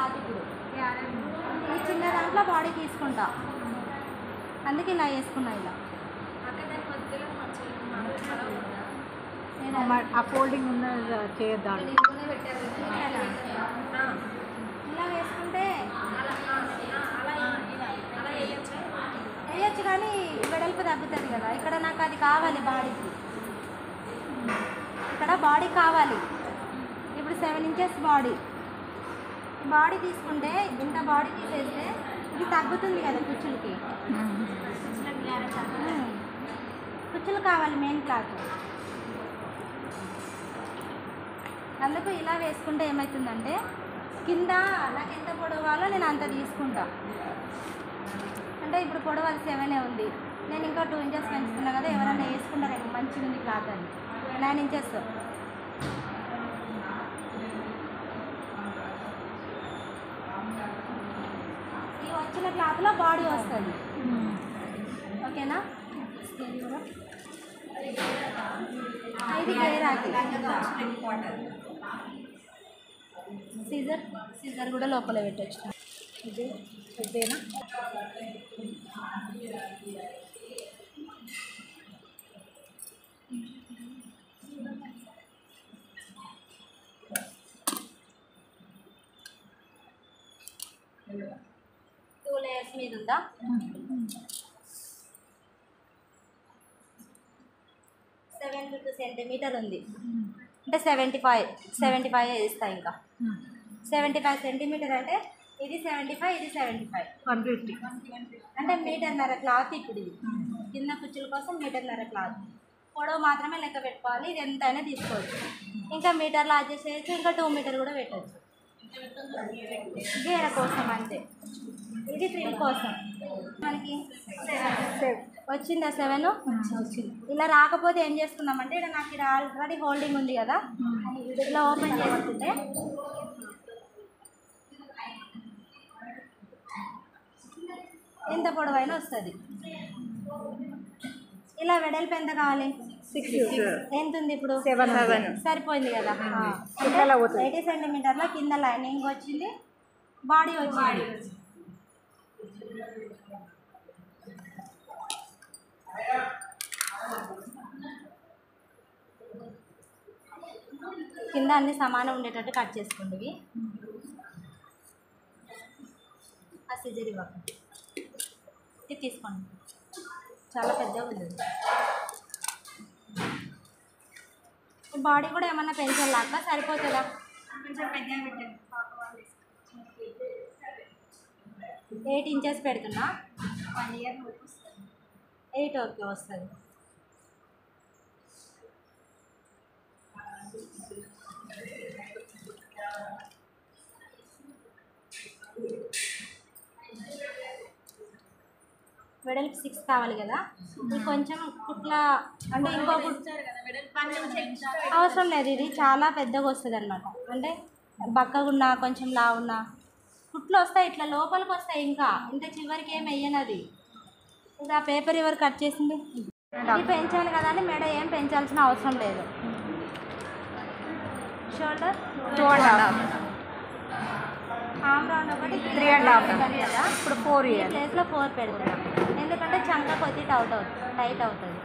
Cloth ఇప్పుడు ఈ చిన్న దాంట్లో బాడీ తీసుకుంటా, అందుకే ఇలా వేసుకున్నా. ఇలా ఆ ఫోల్డింగ్ ఉన్న చేయొద్దాం. ఇలా వేసుకుంటే వేయచ్చు, కానీ వెడల్పు తగ్గుతుంది కదా. ఇక్కడ నాకు అది కావాలి బాడీకి, ఇక్కడ బాడీ కావాలి. ఇప్పుడు 7 ఇంచెస్ బాడీ తీసుకుంటే ఇంత బాడీ తీసేస్తే ఇది తగ్గుతుంది కదా కుచ్చులకి. కుచ్చులు కావాలి మెయిన్ క్లాత్. అందుకు ఇలా వేసుకుంటే ఏమవుతుందంటే కింద నాకు ఎంత పొడవాలో నేను అంత తీసుకుంటా. అంటే ఇప్పుడు పొడవు అది 7 ఉంది, నేను ఇంకా 2 ఇంచెస్ పెంచుతున్నా కదా. ఎవరైనా వేసుకుంటారు మంచిగా ఉంది క్లాత్ అది 9 ఇంచెస్. ఈ వచ్చిన క్లాత్లో బాడీ వస్తుంది. ఓకేనా? ఇది గేరాకి సీజర్ కూడా లోపల పెట్టచ్చు. ఇదేనా? టూ లేయర్స్ మీద ఉందా? సెంటీమీటర్ ఉంది అంటే 75 ఇస్తా. ఇంకా 75 సెంటీమీటర్ అంటే ఇది 75, ఇది 75, 150 అంటే మీటర్న్నర క్లాత్. ఇప్పుడు ఇది కింద కుచ్చుల కోసం మీటర్న్నర క్లాత్. పొడవు మాత్రమే లెక్క పెట్టుకోవాలి. ఇది ఎంతైనా తీసుకోవచ్చు. ఇంకా మీటర్లో అడ్జస్ట్ చేయొచ్చు, ఇంకా 2 మీటర్ కూడా పెట్టవచ్చు. గేర కోసం అంతే. ఇది ఫ్రిల్ కోసం. మనకి వచ్చిందా 7? ఇలా రాకపోతే ఏం చేసుకుందామంటే ఇక్కడ నాకు ఇక్కడ ఆల్రెడీ హోల్డింగ్ ఉంది కదా, ఇలా ఓపెన్ చేసుకుంటే ఎంత పొడవైనా వస్తుంది. ఇలా వెడల్పు ఎంత కావాలి? 6. ఎంత ఉంది ఇప్పుడు? 7. సరిపోయింది కదా. 80 సెంటీమీటర్ల కింద లైనింగ్ వచ్చింది, బాడీ వచ్చింది. కింద అన్ని సమానం ఉండేటట్టు కట్ చేసుకోండి. ఆ సిజర్ ఇవ్వకండి, ఇది తీసుకోండి. చాలా పెద్దగా ఉంది. బాడీ కూడా ఏమన్నా పెంచాలాక సరిపోతుందా? కొంచెం పెద్దగా పెట్టండి. 8 ఇంచెస్ పెడుతున్నా. 1 ఇయర్ 8 ఓకే వస్తుంది. వెడల్పు 6 కావాలి కదా. కొంచెం కుట్ల అంటే ఇంకో అవసరం లేదు, ఇది చాలా పెద్దగా వస్తుంది అనమాట. అంటే బక్కగున్నా కొంచెం లావున్నా కుట్లు వస్తాయి, ఇట్లా లోపలికి వస్తాయి. ఇంకా ఇంత చివరికి ఏం వెయ్యనది. ఇంకా పేపర్ ఎవరు కట్ చేసింది? ఇది పెంచాను కదా అని మెడ ఏం పెంచాల్సిన అవసరం లేదు. షోల్డర్ 2.5, ఆమ్ రౌండ్ ఒకటి 3.5 కదా. ఇప్పుడు 4 ఈ ప్లేస్లో 4 పెడుతున్నాం, ఎందుకంటే చంక కొద్ది టైట్ అవుతుంది.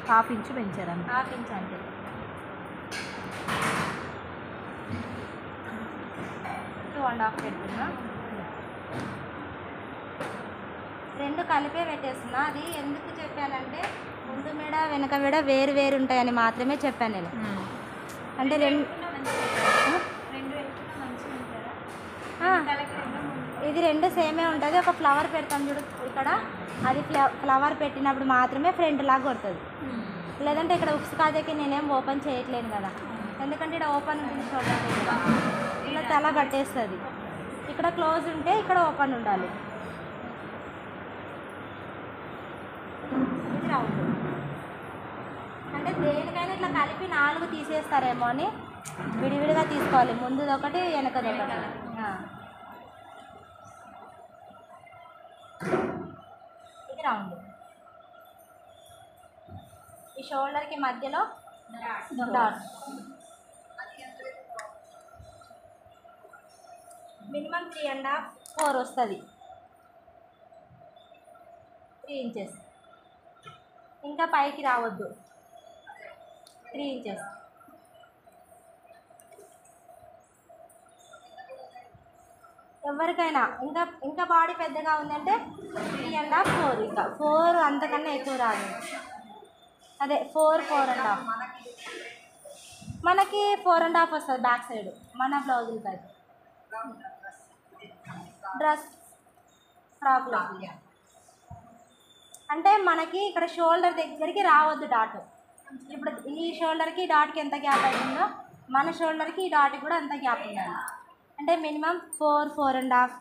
½ ఇంచు పెంచారు. ½ ఇంచ్ అంటే 2.5 పెడుతున్నా. 2 కలిపే పెట్టేస్తున్నా. అది ఎందుకు చెప్పానంటే ముందు మెడ వెనక మెడ వేరు వేరు ఉంటాయని మాత్రమే చెప్పాను నేను. అంటే ఇది 2 సేమే ఉంటుంది. ఒక ఫ్లవర్ పెడతాం చూడు ఇక్కడ, అది ఫ్లవర్ పెట్టినప్పుడు మాత్రమే ఫ్రంట్ లాగా కొడుతుంది. లేదంటే ఇక్కడ ఉప్స్ కాజాకి నేనేం ఓపెన్ చేయట్లేను కదా, ఎందుకంటే ఇక్కడ ఓపెన్ ఉంటుంది. ఇలా తల కట్టేస్తుంది. ఇక్కడ క్లోజ్ ఉంటే ఇక్కడ ఓపెన్ ఉండాలి. ఇది రౌండ్. అంటే దేనికైనా ఇట్లా కలిపి 4 తీసేస్తారేమో అని విడివిడిగా తీసుకోవాలి. ముందుది ఒకటి, వెనకది ఒకటి. ఇది రౌండ్. ఈ షోల్డర్కి మధ్యలో డాట్ మినిమం 3.5 4 వస్తుంది 3 ఇంచెస్. ఇంకా పైకి రావద్దు 3 ఇంచెస్. ఎవరికైనా ఇంకా బాడీ పెద్దగా ఉందంటే 3.5 4, ఇంకా 4 అంతకన్నా ఎక్కువ రాదు. అదే 4.5 మనకి 4.5 వస్తుంది బ్యాక్ సైడ్ మన బ్లౌజులకి. అయితే డ్రెస్ ఫ్రాక్లో అంటే మనకి ఇక్కడ షోల్డర్ దగ్గరికి రావద్దు డాట్. ఇప్పుడు ఈ షోల్డర్కి ఈ డాట్కి ఎంత గ్యాప్ అవుతుందో మన షోల్డర్కి ఈ డాట్కి కూడా అంత గ్యాప్ ఉండాలి. అంటే మినిమం 4, 4.5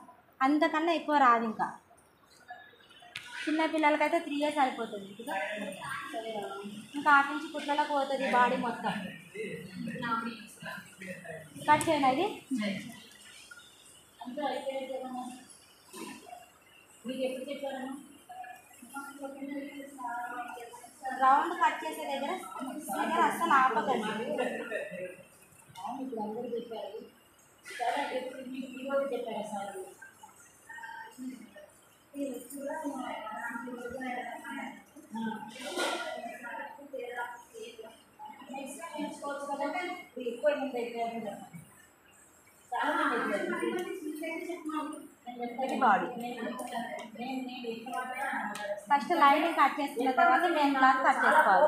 అంతకన్నా ఎక్కువ రాదు. ఇంకా చిన్నపిల్లలకైతే 3 ఇయర్స్ అయిపోతుంది. ఇంకా 1/2 ఇంచ్ కుట్లలోకి పోతుంది బాడీ మొత్తం. కట్ చేయండి అది. రౌండ్ కట్ చేసే దగ్గర అస్సలు ఆపకండి. ఇప్పుడు అందరూ చెప్పారు చాలా ఈరోజు చెప్పారు సార్. నేర్చుకోవచ్చు కదా, ఎక్కువ మంది అయిపోయారు. చాలా మంది అయిపోయారు బాడీ. ఫస్ట్ లైనింగ్ కట్ చేసుకున్న తర్వాత మెయిన్ క్లాత్ కట్ చేసుకోవాలి.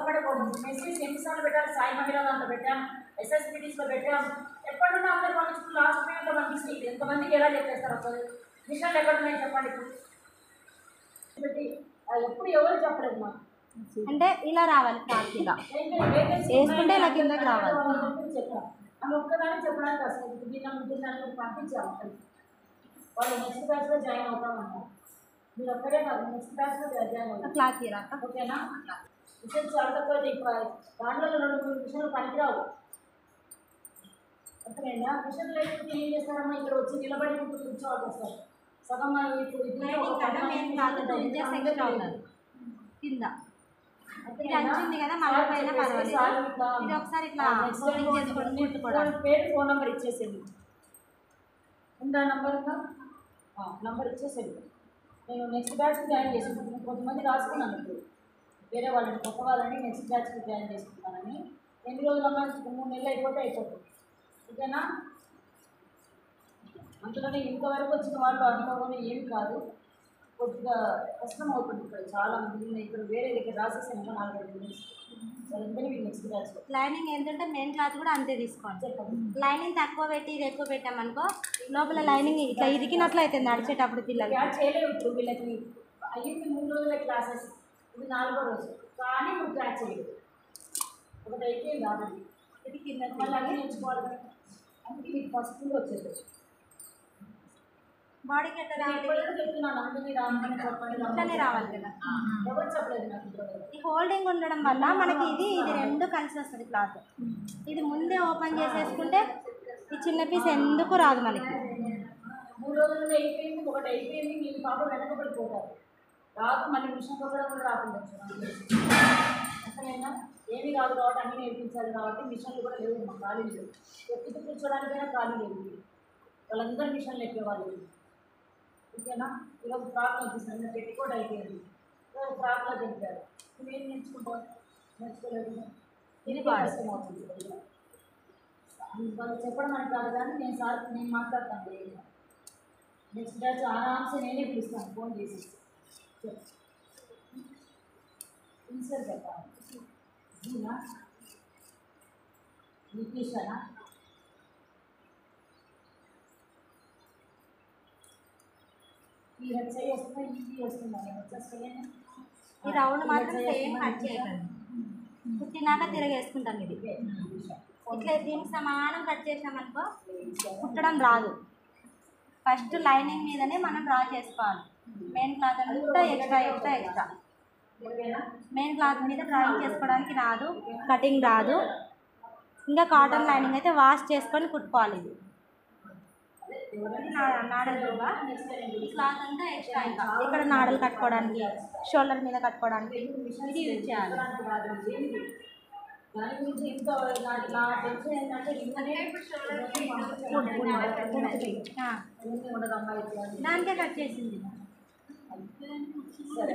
మెసేజ్ ఎన్నిసార్లు పెట్టాలి? సాయి మహిళ దాంట్లో పెట్టాం, ఎస్ఎస్బిటీస్లో పెట్టాం. ఎప్పుడున్నా అందరు పంపించుకుని లాస్ట్ మినిట్లో పంపిస్తే ఎంతమందికి ఎలా చెప్పేస్తారు? అసలు మిషన్లు ఎక్కడ ఉన్నాయి చెప్పండి. ఇప్పుడు ఎప్పుడు ఎవరు చెప్పలేదు మాకు. అంటే ఇలా రావాలి క్లాత్, ఇలా వేసుకుంటే ఇలా కిందకి రావాలి. చెప్పాం ఆమె ఒక్కదాన్ని చెప్పడానికి అసలు దీన్ని పంపించాము. వాళ్ళు నెక్స్ట్ బ్యాచ్లో జాయిన్ అవుతామన్నారు. మీరు ఒక్కడే కాదు, నెక్స్ట్ బ్యాచ్లో జాయిన్ అవుతాం. క్లాత్ తీరాక ఓకేనా? మిషన్ చాలా తక్కువ. దాంట్లో 2-3 మిషన్లు పనికిరావు. అర్థమైందా? మిషన్ లేకపోతే ఏం చేస్తారమ్మా? ఇక్కడ వచ్చి నిలబడి కూర్చోవాల్సి వస్తారు. సగం కింద ఇది అంచింది కదా, మళ్ళీ పైన పర్వాలేదు. ఇది ఒకసారి ఇట్లా పేరు ఫోన్ నెంబర్ ఇచ్చేసేది ఉందా? నంబర్ ఉందా? నంబర్ ఇచ్చేసేది. నేను నెక్స్ట్ బ్యాచ్కి జాయిన్ చేసుకుంటాను. కొంతమంది రాసుకున్నాను ఇప్పుడు వేరే వాళ్ళని, కొత్త వాళ్ళని నెక్స్ట్ బ్యాచ్కి జాయిన్ చేసుకుంటానని. ఎన్ని రోజులమ్మా? 3 నెలలు అయిపోతే అయిపోతుంది. ఓకేనా? అందులోనే ఇంతవరకు వచ్చిన వాళ్ళు అనుభవం ఏమి కాదు. కొద్దిగా కష్టం అవుతుంది. ఇక్కడ చాలా మంది ఇక్కడ వేరే దగ్గర రాసేసాను 4-5 నిమిషాలు. అందుకని మీకు నెక్స్ట్ బ్యాచ్. లైనింగ్ ఏంటంటే మెయిన్ క్లాత్ కూడా అంతే తీసుకోండి. లైనింగ్ తక్కువ పెట్టి ఇది ఎక్కువ పెట్టామనుకో లోపల లైనింగ్ ఇట్లా ఇరికినట్లు అవుతుంది నడిచేటప్పుడు. పిల్లలు యాడ్ చేయలేవు. ఇప్పుడు వీళ్ళకి అయ్యింది 3 రోజుల క్లాసెస్, ఇది 4వ రోజు. కానీ ఇప్పుడు క్లాస్ చేయలేదు. ఒకటి అయిపోయింది కాబట్టి ఇది కింద మళ్ళీ అన్నీ నేర్చుకోవాలి. అందుకే మీకు ఫస్ట్ వచ్చేది బాడీకి ఎట్లా చెప్తున్నాను. అందుకని రామని చెప్పండి, ఇట్లానే రావాలి కదా. ఎవరు చెప్పలేదు నాకు. ఈ హోల్డింగ్ ఉండడం వల్ల మనకి ఇది 2 కలిసి వస్తుంది క్లాత్. ఇది ముందే ఓపెన్ చేసేసుకుంటే ఈ చిన్న పీస్ ఎందుకు రాదు మనకి. 3 రోజుల్లో అయిపోయింది, ఒకటి అయిపోయింది. మీరు పాప వెనకబడిపోతారు. రాదు మళ్ళీ మిషన్ కూడా రాకుండా అసలైనా ఏమీ రాదు కాబట్టి అన్నీ నేర్పించాలి. కాబట్టి మిషన్లు కూడా లేవు, మా ఖాళీ లేవు. ఎత్తుకు కూర్చోడానికైనా ఖాళీ లేవు. వాళ్ళందరూ మిషన్లు ఎక్కేవాళ్ళు. ఓకేనా? ఈరోజు ఫ్రాక్ నేర్పిస్తాను. పెట్టుకోవడం అయిపోయింది. ఫ్రాక్లో చెప్పారు. నువ్వు ఏం నేర్చుకుంటావు? నేర్చుకోలేదు. ఇది బాగా కష్టం అవుతుంది. వాళ్ళు చెప్పడం అని కాదు కానీ నేను మాట్లాడతాను. నెక్స్ట్ బ్యాచ్ ఆరామ్సే నేనే పిలుస్తాను ఫోన్ చేసి. ఇన్సర్ చెప్పాలి. జీనా నితీషనా? ఈ హెచ్ఐ వస్తుందా? ఈ వస్తుందా? వచ్చేస్తాయని ఈ రౌండ్ మాత్రం సేమ్ కట్ చేయకండి. కుట్టినాక తిరగేసుకుంటాం. ఇది ఇట్లా దీనికి సమానం కట్ చేసామనుకో కుట్టడం రాదు. ఫస్ట్ లైనింగ్ మీదనే మనం డ్రా చేసుకోవాలి. మెయిన్ క్లాత్ అంతా ఎక్స్ట్రా మెయిన్ క్లాత్ మీద డ్రాయింగ్ చేసుకోవడానికి రాదు, కటింగ్ రాదు. ఇంకా కాటన్ లైనింగ్ అయితే వాష్ చేసుకొని కుట్టుకోవాలి. ఇది నాడలుగా ఈ క్లాత్ అంతా ఎక్స్ట్రా. ఇంకా ఇక్కడ నాడలు కట్టుకోవడానికి, షోల్డర్ మీద కట్టుకోవడానికి ఇది యూజ్ చేయాలి. దాని గురించి ఇంత నా టెన్షన్ ఏంటంటే ఇవన్నీ ఉండదు అమ్మాయి దానికే కట్ చేసింది. సరే